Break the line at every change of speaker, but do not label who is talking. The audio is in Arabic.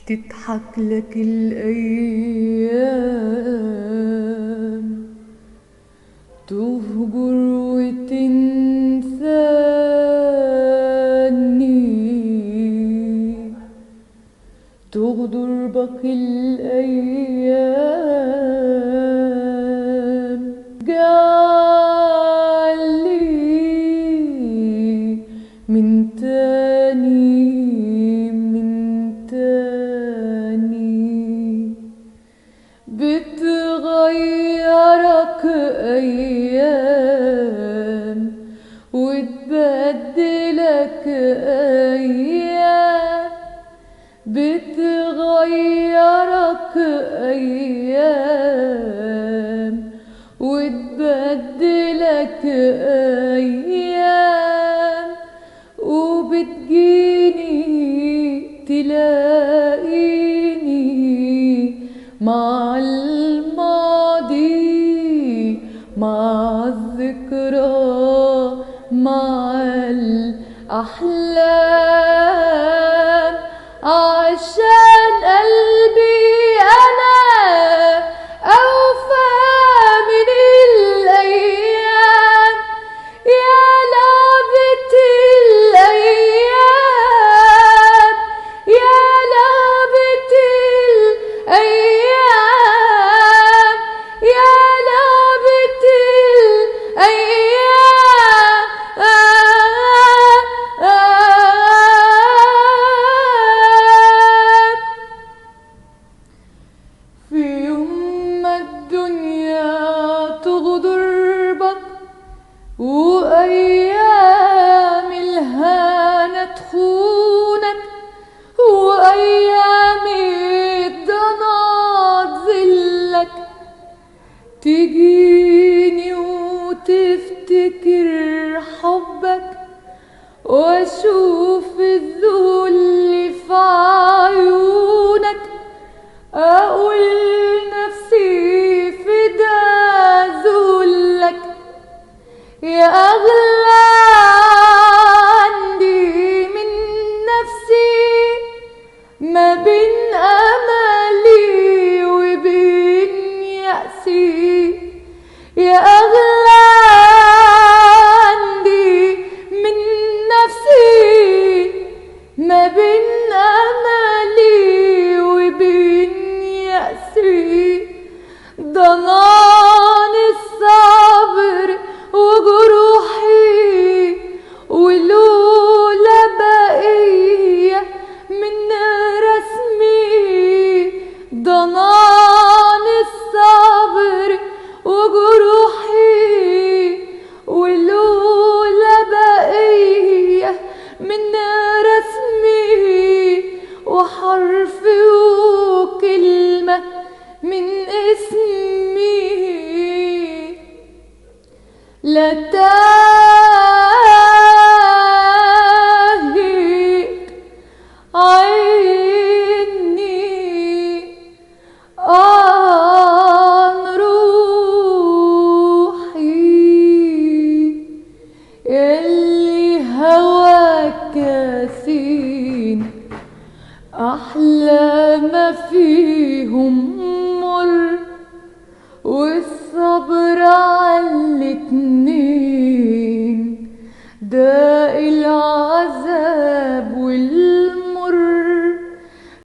تضحك لك الأيام، تهجر وتنساني، تغدر بك الأيام. جعلي من تاني بتغيرك أيام وتبدلك أيام، بتغيرك أيام وتبدلك أيام، وبتجيني تلاقيني مع الماضي، مع الذكرى، مع الأحلام، عشان قلبي أنا أوفى من الأيام. يا لعبة الأيام، يا لعبة الأيام، يا لعبة الأيام. في يوم ما الدنيا تغدر بك وأيام الهنا تخونك، وأيام الضنا تذلك، تجيني وتفتكر حبك، واشوف الذل في عيونك، اقول نفسي فدا ذلك. يا اغلى عندي من نفسي، ما بين املي وبين يأسي. يا اغلى عندي من نفسي، ما بين املي وبين يأسي. ضنان الصبر وجروحي، ولولا بقية من رسمي. ضنان الصبر وجروحي، ولولا بقية من رسمي، وحرف وكلمة من اسمي. لتاهت عيني عن روحي، اللي هواك كاسين أحلى ما فيهم مر، والصبر على الاتنين ده العذاب